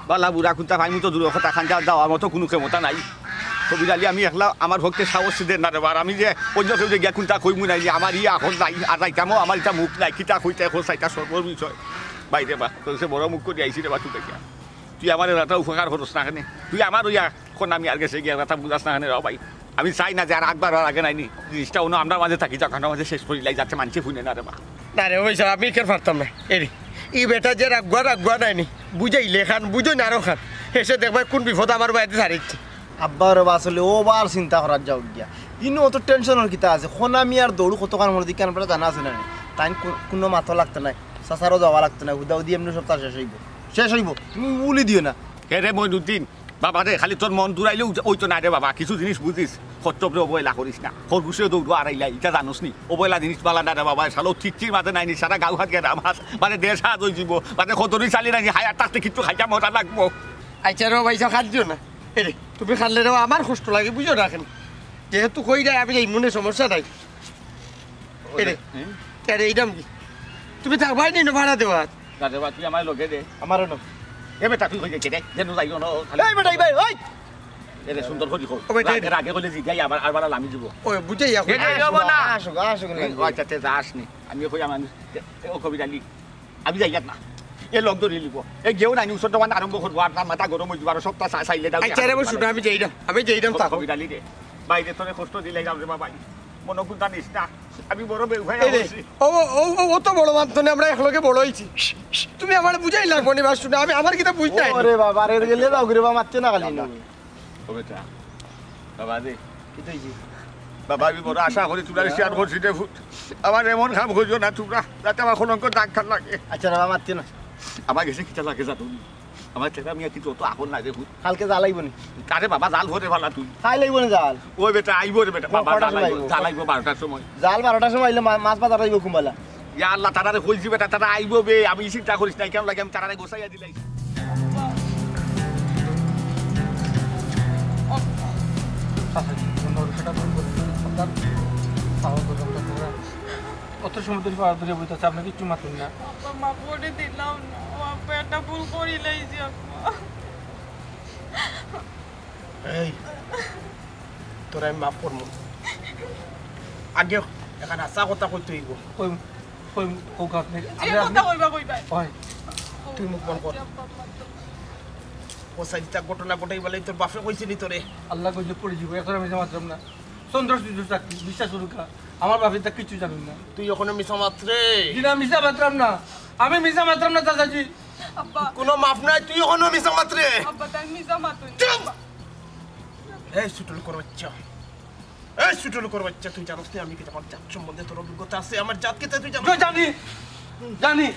বালা বুড়া কোনটা খাইমু তো দূর কথা খান যাওয়ার মতো কোনো ক্ষমতা নাই কবিরালি আমি একলা আমার ভক্তের সাহস দেন না রে বার আমি যে অন্য কেউ যে গিয়া কোনটা কইমু নাই যে আমার ইয়া এখন নাই আর যাইতামও আমার এটা মুখ নাই কিতা কইতে এখন সাইটা সর্বর বিষয় বাইরে বা তোর সে বড় মুখ করে আইসি রে বা তুই দেখিয়া তুই আমার একটা উপকার করস না কেন তুই আমার ইয়া কোন আমি আর গেছে গিয়া কথা বুঝাস না কেন রে ভাই আমি চাই না যে আর একবার আগে নাইনি জিনিসটা অন্য আমরা মাঝে থাকি যখন মাঝে শেষ করি লাই যাচ্ছে মানুষে শুনে না রে বা না রে ওই সব আমি কেন পারতাম না এরি ই বেটা যে রাগুয়া নাইনি বুঝাইলে খান বুঝো না আরো খান এসে দেখবা কোন বিপদ আমার বাড়িতে ছাড়িচ্ছে আব্বার আসলে ওবার চিন্তা করার যাও গিয়া ইনো অত টেনশনের কিতা আছে খোনা আমি আর দৌড় কত কারণ মনে দিকে আমরা জানা আছে না তাই কোনো মাথা লাগতে নাই সাসারও যাওয়া লাগতে না হুদাও দিয়ে এমনি সপ্তাহ শেষ হইব তুমি বলি দিও না কে রে মইনুদ্দিন বাবা রে খালি তোর মন দূরাইলেও ওই তো না রে বাবা কিছু জিনিস বুঝিস সত্যপরে অবহেলা করিস না খরগুসে দৌড় আড়াইলা এটা জানোস নি অবহেলা জিনিস পালা না রে বাবা শালো ঠিকঠিক মাঝে নাইনি সারা গাও হাত গেরাম হাত মানে দেশ হাত হয়ে যাব মানে কতরি চালি নাকি হায়ার তাতে কিছু খাইটা মজা লাগবো আইচা রে ভাই সব খাদ দিও না এরে তুমি খালে রে আমার কষ্ট লাগে বুঝো না এখন যেহেতু কই যায় আমি এই মনে সমস্যা নাই এরে আরে এইটাম কি তুমি থাকবাই নি না ভাড়া দেওয়া না রে বাবা তুই আমার লগে দে আমারও না এ বেটা তুই কই কে যেন যাইও না খালি এই বেটা ভাই ওই এরে সুন্দর করি কো ও বেটা, আগে কইলে জিগাই আবার আরবার আমি দিব ওই বুঝাই এখন এ যাব না আসো আচ্ছা তে যাস নি আমি কই আমার ও কবিরালি আমি যাই না এ লগ ধরে লিব এ গেও নাই উসর দোকান আরম্ভ করব আর তার মাথা গরম হইব আর সপ্তাহ চাইলে দাও আইচা রে ভাই শুনো আমি যাইতাম থাকো কবিরালি রে বাইরে তোরে কষ্ট দিলে যাও রে বাবা মন কুন্তা নিস না আমি বড় বেউভাই এই রে ও ও ও তো বড় মাধ্যমে আমরা একলগে বড় হইছি তুমি আমার বুঝাই লাগবো নি বাস শুনো আমি আমার কিটা বুঝতে আইনি ওরে বাবা রে গেলে দাও গরে বাবা মারতে না খালি না ও বেটা বাবা দে কি তুইছি বাবা আমি বড় আশা করি তোরা শেয়ার করছি রে ফুট আমার এমন খাম খুঁজো না তোমরা যাতে আমার কলঙ্ক দাগ খান লাগে আচ্ছা বাবা মারতে না আমার গেছে কিটা লাগে যা তুমি আমার ছেলে আমি কিছু অত আপন লাগে ফুট কালকে জ্বালাইব নি আরে বাবা জাল ভরে ভালা তুই খাই লাগব না জাল ওই বেটা আইবো রে বেটা বাবা কটার সময় জ্বালাইবো 12টার সময় জাল 12টার সময় আইলে মাছ বাজার আইব কুম্বালা ইয়া আল্লাহ তারারে কইছি বেটা তারা আইবো বে আমি চিন্তা করিস না কেমন লাগে আমি তারারে গোছাইয়া দিলাই অত সময় ধরে পাওয়া ধরে বইতেছে আপনি কিচ্ছু মাতুন না আব্বা মাফ করে দিলাম না আব্বা একটা ভুল করি লাইছি আব্বা এই তোরা আমি মাফ করবো আগে এখানে আসা কথা কইতে হইব কই কই কোকা আপনি যে কথা কইবা হয় তুই মুখ বন্ধ কর ও সাইডটা ঘটনা ঘটাই বলে তোর বাপে কইছে নি তোরে আল্লাহ কইলে পড়ে যাব এখন আমি মাত্রাম না চন্দ্র সূর্য চাকরি বিশ্বাস করুকা আমার বাপের তা কিছু জানেন না তুই ওখানে মিশা মাত্রে দিনা মিশা মাত্রাম না আমি মিশা মাত্রাম না চাচাজি আব্বা কোনো মাফ নাই তুই ওখানে মিশা মাত্রে আব্বা তাই মিজা মাতুন এই সুটল কর বাচ্চা এই সুটল কর বাচ্চা তুই জানোস না আমি কি আমার জাত সম্বন্ধে তোর অভিজ্ঞতা আছে আমার জাতকে তুই জানো জানি জানি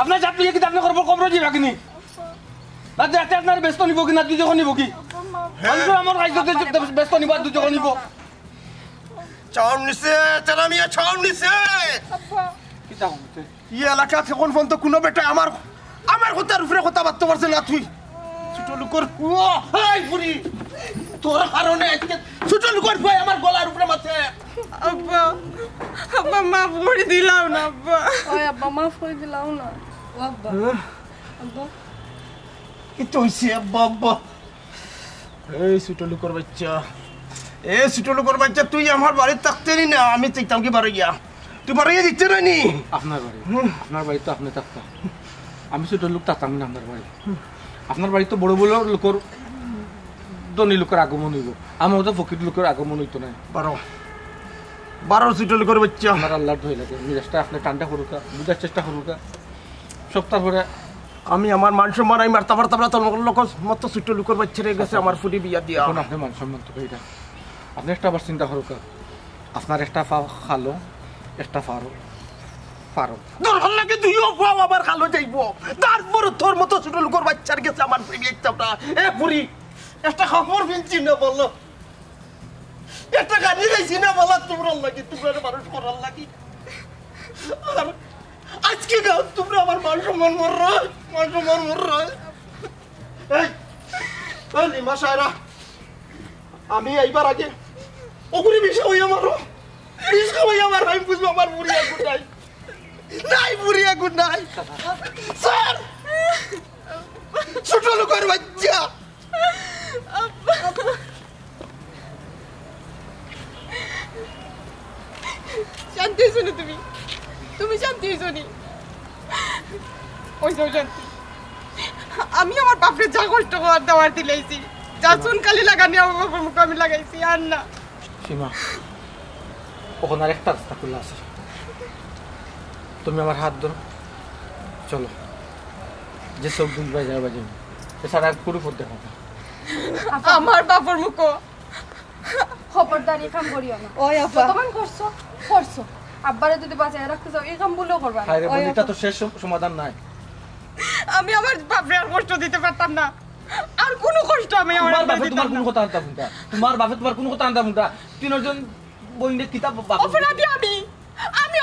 আপনার জাত লিয়ে কি আপনি করবো কবর যাবা কিনি না যাতে আপনার ব্যস্ত নিব কিনা দুই যখন নিব কি আমার রাজ্যতে ব্যস্ত নিব আর দুই যখন নিব চাউন নিছে চালামিয়া চাউন নিছে কি তা হচ্ছে ই এলাকা থেকে কোন ফোন তো কোনো বেটা আমার কথার উপরে কথা বার্তা পারছে না তুই ছোট লোকের হাই পুরি তোর কারণে আজকে ছোট লোকের ভাই আমার গলার উপরে মাথে আব্বা আব্বা মাফ করে দিলাম না আব্বা ওই আব্বা মাফ করে দিলাম না ও আব্বা আব্বা কি তো হইছে আব্বা আব্বা এই ছোট লোকের বাচ্চা তুই আমার বাড়িতে থাকতে নি না আমি চাইতাম কি বাড়িয়া তুই বাড়িয়া দিতে নি আপনার বাড়ি তো আপনি থাকতাম আমি ছোট লোক থাকতাম না আপনার বাড়ি আপনার বাড়ি তো বড় বড় লোকের ধনী লোকের আগমন হইব আমার তো ফকির লোকের আগমন হইতো না বারো ছোট লোকের বাচ্চা আমার আল্লাহর ভয় লাগে মিরাজটা আপনি টানটা করুকা বুঝার চেষ্টা করুকা সপ্তাহ পরে আমি আমার মান সম্মান আমি মারতা তোর লোক মতো ছোট লোকের বাচ্চা রে গেছে আমার ফুটি বিয়া দিয়া এখন আপনি মান সম্মান তো এটা আপনি একটা আবার চিন্তা করুকা আপনার একটা পা খালো একটা পারো দরকার লাগে তুইও পাও আবার খালো যাইব তারপর তোর মতো ছোট লোকের বাচ্চার গেছে আমার একটা এ পুরি একটা খবর ফিনছি না বললো একটা গাড়ি গাইছি না বলা তোমরা লাগি তোমরা মানুষ করার লাগি আর আজকে গাও তোমরা আমার মান সম্মান মর এই লিমা সায়রা আমি এইবার আগে ওগুলি বিষয় হই আমারও আমার আমি বুঝবো আমার বুড়িয়া গুড নাই বুড়িয়া গুড নাই স্যার ছোট লোকের বাচ্চা শান্তি হয়েছো না তুমি শান্তি হয়েছো নি ওই শান্তি আমি আমার বাপরে যা কষ্ট করার দেওয়ার দিলাইছি যা চুনকালি লাগানি আমার বাপের মুখে আমি লাগাইছি আর না সীমা ওখানে আর একটা রাস্তা খুলে আছে তুমি আমার হাত ধরো চলো যে সব দুই বাজে এছাড়া পুরো পথ দেখা আমার বাপের মুখো খবরদারি কাম করিও না ওই আব্বা যতক্ষণ করছো আব্বারে যদি বাঁচায় রাখতে চাও এই কাম বলেও করবা না হায় রে বলিটা তো শেষ সমাধান নাই আমি আমার বাপরে আর কষ্ট দিতে পারতাম না আর কোনো কষ্ট আমি আমার তোমার বাপে দিতাম তোমার না। কোনো কথা আনতাম না তোমার বাপে তোমার কোনো কথা আনতাম না তিনজন বইনে কিতাব বাপ অপরাধী আমি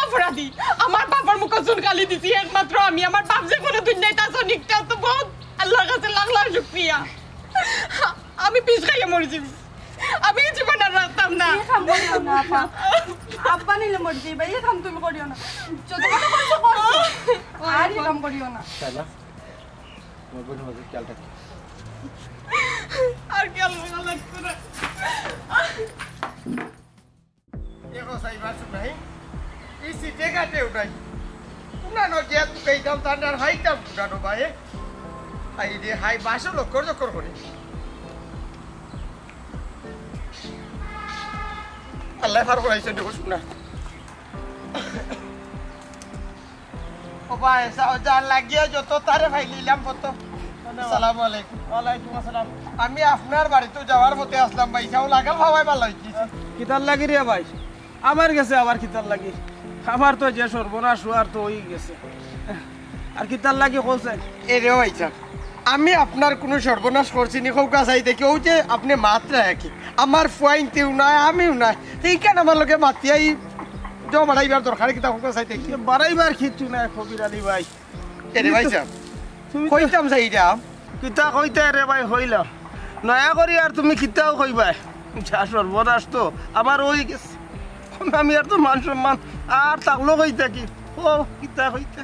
অপরাধী আমার বাবার মুখে চুনকালি দিছি একমাত্র আমি আমার বাপ যে কোনো দুনিয়ায় তা সনিকটা তো বহুত আল্লাহর কাছে লাখ লাখ শুকরিয়া আমি পিছ খাইয়ে মরেছি আমি জীবন আর রাখতাম না এই কাম করিও না আপা আব্বা নিলে মরে যাইবা এই কাম তুমি করিও না যতক্ষণ করছো আর এই কাম করিও না চাইলা তোমার বোন হবে খেয়ালটা আর কি আল্লাহ লাগতো না দেখো সাইবার শুনাই এই সিটে কাটে উঠাই উনানো গিয়া তু কইতাম তান্ডার হাইতাম উনানো ভাই হাই রে হাই বাসো লক্কর করে আল্লাহ ফার করাইছে দেখো শুনা ও ভাই সাউজান লাগিয়া যত তারে ভাই লিলাম কত আসসালামু আলাইকুম ওয়ালাইকুম আসসালাম আমি আপনার বাড়িতে যাওয়ার মতে আসলাম ভাই যাও লাগাল ভাবাই ভালো হইছে কিতার লাগি রে ভাই আমার গেছে আবার কিতার লাগি আমার তো যে সর্বনাশ হওয়ার তো হয়ে গেছে আর কিতার লাগি কইছে এ রে ভাইছা আমি আপনার কোনো সর্বনাশ করছি নি কৌকা চাই দেখি ও যে আপনি মাত্রা একই আমার পয়েন্টেও নাই আমিও নাই এইখানে আমার লোকে মাতিয়াই বাড়াইবার দরকার কিতা কৌকা চাই দেখি বাড়াইবার কিচ্ছু নাই কবির আলী ভাই এ রে ভাইছা তুমি কইতাম চাইটা কিতা কইতে রে ভাই হইলাম নয়া করি আর তুমি কিতাও কইবাই যা সর্বনাশ তো আমার ওই গেছে আমি আর তো মান সম্মান আর থাকলো কইতা কি ও কিতা কইতা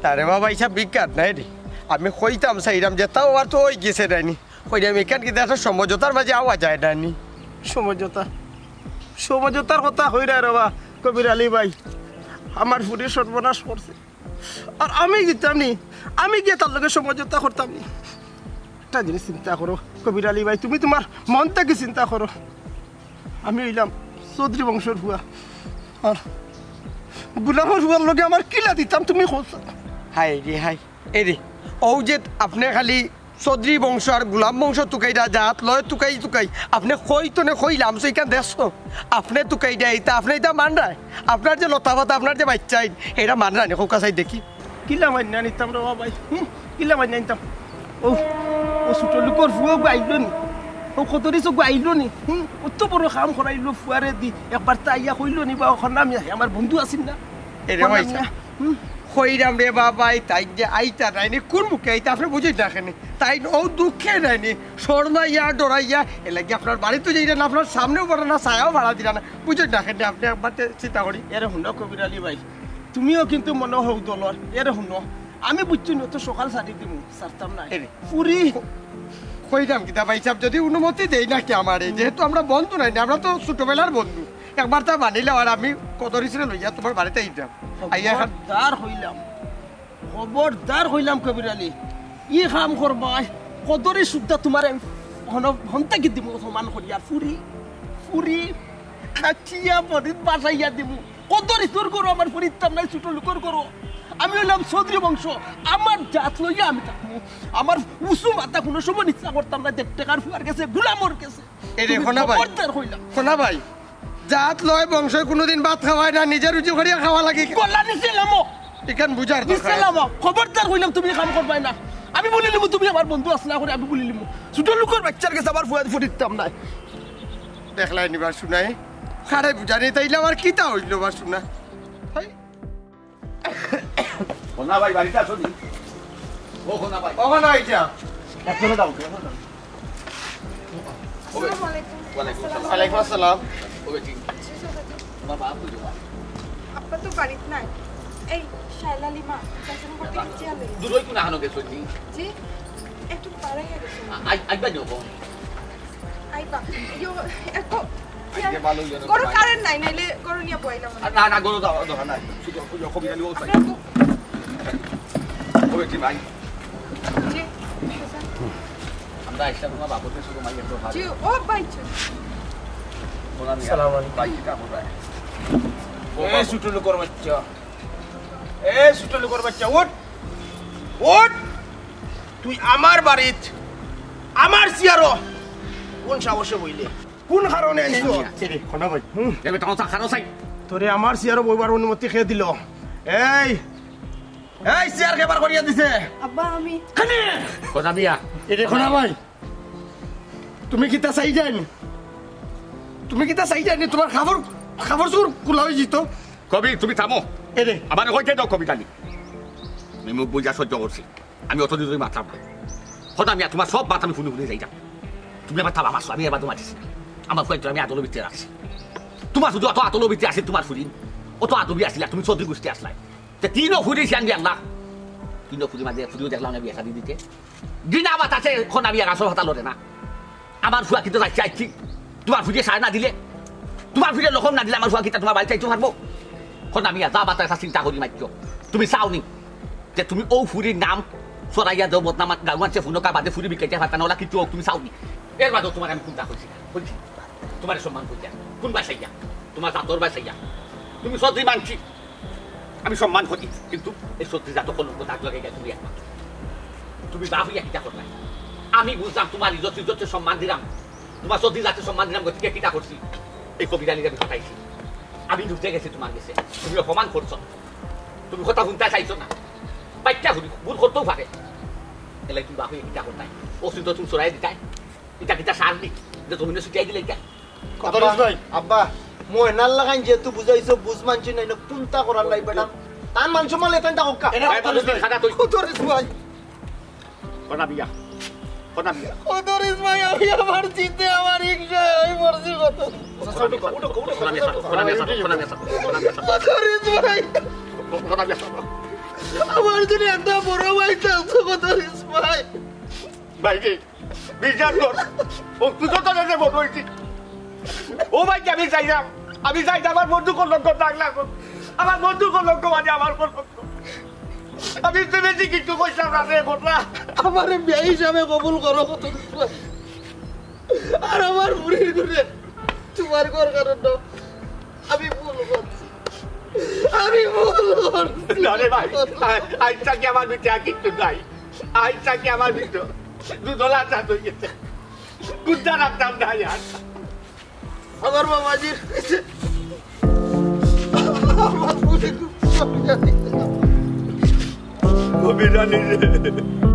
আরে বাবা এইসব বিজ্ঞান নাই রে আমি কইতাম চাইরাম যে তাও আর তো ওই গেছে রানি কইরাম এখান কিন্তু একটা সমঝোতার মাঝে আওয়া যায় রানি সমঝোতার কথা হইরা রবা কবির আলী ভাই আমার ফুরে সর্বনাশ করছে আর আমি গিতাম নি আমি গিয়ে তার লগে সমঝোতা করতাম নি একটা জিনিস চিন্তা করো কবির আলী ভাই তুমি তোমার মন থেকে চিন্তা করো আমি হইলাম চৌধুরী বংশর হুয়া আর গুলামর হুয়ার লগে আমার কিলা দিতাম তুমি খোঁজ হাই রে হাই এ রে ও যে আপনি খালি চৌধুরী বংশ আর গোলাম বংশ তুকাইরা জাত লয় তুকাই আপনি কইতো নে কইলাম সেইখান দেখছো আপনি তুকাই দেয় তা আপনি এটা মান রায় আপনার যে লতা পাতা আপনার যে বাচ্চাই এটা মান রায় খোকা চাই দেখি কিলা মান্না নিতাম রে ভাই কিলা মান্না নিতাম ও ও ছোট লোকর ফুয়া গাইলো নি ও কতরি চো গাইলো নি অত বড় কাম করাইলো ফুয়ারে দি একবার তাইয়া কইলো নি বা ওখান নাম আমার বন্ধু আছিল না এরে ভাইসা হইরাম রে বাবাই তাই যে আইতা নাইনি কোন মুখে আইতা আপনি বুঝি দেখেনি তাই ও দুঃখে নাইনি সরনাইয়া ডরাইয়া এলাকি আপনার বাড়ি তো যাই না আপনার সামনেও পড়ে না ছায়াও ভাড়া দিলা না বুঝি দেখেনি আপনি একবার চিন্তা করি এরে শুনো কবির আলী ভাই তুমিও কিন্তু মনে হও দলর এরে শুনো আমি বুঝছি না তো সকাল সারি দিমু সারতাম না পুরি কইরাম কিতা ভাই সাহেব যদি অনুমতি দেই না কি আমারে যেহেতু আমরা বন্ধু নাই আমরা তো ছোটবেলার বন্ধু একবার তা মানিলে আর আমি কদরিসরে লইয়া তোমার বাড়িতে আইতাম আইয়া খবরদার হইলাম কবির আলী ই কাম করবাই কদরি সুদ্ধা তোমার হন্তা কি দিব সমান করিয়া ফুরি ফুরি খাচিয়া পরিত বাসাইয়া দিব কদরি তোর করো আমার পরিতাম নাই ছোট লোকর করো আমি হইলাম চৌধুরী বংশ আমার জাত লইয়া আমি থাকবো আমার উঁচু মাথা কোনো সময় ইচ্ছা করতাম না 1.5 টাকার ফুয়ার কাছে গুলামর কাছে এরে খোনা ভাই খোনা ভাই জাত লয় বংশ কোনোদিন ভাত খাওয়ায় না নিজের রুচি করিয়া খাওয়া লাগে গলা দিছিলাম এখান বুঝার দিছিলাম খবরদার হইলাম তুমি কাম করবাই না আমি বলিলিম তুমি আমার বন্ধু আসলা করে আমি বলিলিম ছোট লোকের বাচ্চার কাছে আবার ফুয়া ফুটিতাম না দেখলাই নিবার শুনাই খারে বুঝানি তাইলে আমার কিতা হইল বা শুনা কোনা ভাই বাড়িতে আছো নি ও কোনা ভাই ওখানে আইছা একজনে দাও ওয়ালাইকুম আসসালাম ওকে ঠিক বাবা বুঝো আব্বা তো বাড়িতে নাই এই শাইলালি মা চাচন করতে গেছি আমি দুরই কোনা হানো গেছো নি জি একটু পারাইয়া গেছি আইবা যাবো আইবা ইয়ো একো আজকে ভালো ইয়ে গরু কারেন্ট নাই নাইলে গরু নিয়ে বইলাম না না গরু দাও দাও না শুধু কবিরা লিও চাই ওকে ঠিক ভাই জি আমরা একটা তোমার বাবুকে শুধু মাইকে তো জি ও বাইছে আসসালামু আলাইকুম ভাই কিটা বলরা এ ছোট লোকের বাচ্চা এ ছোট লোকের বাচ্চা উঠ উঠ তুই আমার বাড়িত আমার সিয়ারো কোন সাহসে বইলে কোন কারণে আইছো খোনা ভাই এবে তো খানো চাই তোরে আমার সিয়ারো বইবার অনুমতি খেয়ে দিল এই এই সিয়ার কেবার করিয়া দিছে আব্বা আমি কোনা বিয়া এরে খোনা ভাই তুমি কিতা চাই যায়নি তুমি কিতা চাই যায়নি তোমার খাবার খাবার জোর খোলা হয়ে যেত কবি তুমি থামো এরে আমার কইতে দাও কবিতা নি আমি মুখ বুঝা সহ্য করছি আমি অত দিন মাত্রা হঠাৎ আমি তোমার সব বাত আমি শুনে শুনে যাই তুমি আমার থাবা মাসো আমি এবার তোমার দিছি আমার কয়েকটা আমি আতলো ভিতরে রাখছি তোমার শুধু অত আতলো ভিতরে আসে তোমার শুনি অত আতবি আসলে তুমি চৌধুরী গোষ্ঠী আসলাই তিনও ফুরিয়েছি আনবি আনলা তিনও ফুরি মাঝে ফুরিও দেখলাম না বিয়ে শাদি দিতে দিনা আমার আছে এখন আমি আসল হতা লড়ে না আমার ফুয়া কিন্তু যাচ্ছে আইছি তোমার ফুরিয়ে সার না দিলে তোমার ফুরিয়ে লক্ষণ না দিলে আমার ফুয়া কিতা তোমার বাড়িতে আইতে পারবো এখন আমি যা বাতা একটা চিন্তা করি মাইছ তুমি চাওনি যে তুমি ও ফুরির নাম সরাইয়া যাও বদনাম গাঁও আছে ফুনকা বাদে ফুরি বিকেটে ভাতা নলা কিছু তুমি চাওনি এর বাদেও তোমার আমি চিন্তা করছি বলছি তোমার সম্মান করিয়া কোন বাসাইয়া তোমার জাতর বাসাইয়া তুমি সত্যি মানছি আমি সম্মান করি কিন্তু এই সত্যি জাত কোনো দাগ লাগে গেছে তুমি একমাত্র তুমি বাবুইয়া কিটা করলাই আমি বুঝলাম তোমার ইজ্জত ইজ্জতের সম্মান দিলাম তোমার সত্যি জাতের সম্মান দিলাম গতিকে কিটা করছি এই কবিতা লিখে আমি হটাইছি আমি ঢুকতে গেছি তোমার গেছে তুমি অপমান করছো তুমি কথা শুনতে চাইছো না বাচ্চা শুনি ভুল করতেও পারে এলে তুমি বাবুইয়া কিটা করতাই অসুস্থ তুমি চড়াই দিতাই এটা কিটা সার নি যে তুমি ছুটিয়াই দিলে এটা কদরিস ভাই আব্বা মই নাল লাগাইন যেহেতু বুঝাইছো বুঝ মানছি না কোনটা করার লাই বেটা তান মানছো মালে তানটা হক্কা কদরিস ভাই কথা বিয়া কথা বিয়া কদরিস ভাই আমি আমার জিতে আমার ইচ্ছা আমি মরছি কত কদরিস ভাই আমার যদি একটা বড় ভাই চাইছো কদরিস ভাই ভাইকে বিচার কর ও তুই তো তোদের বড় হয়েছি ও ভাই আমি চাইলাম আমার বন্ধু কোন লক্ষ্য থাকলাম আমার বন্ধু কোন লক্ষ্য মানে আমার কোন লক্ষ্য আমি তো বেশি কিছু কইলাম না রে ঘটনা আমার বিয়ে হিসাবে কবুল করো কদরিস ভাই আর আমার বুড়ির করে তোমার ঘর কারণ আমি ভুল করছি আমি ভুল করছি না রে ভাই আইসা কি আমার ভিতরে আর কিছু নাই আইসা কি আমার ভিতরে দুধলা চাঁদ হয়ে গেছে কুদ্দা রাখতাম না আর আমার বাবাজির আমার বুড়ি খুব কবিরানি রে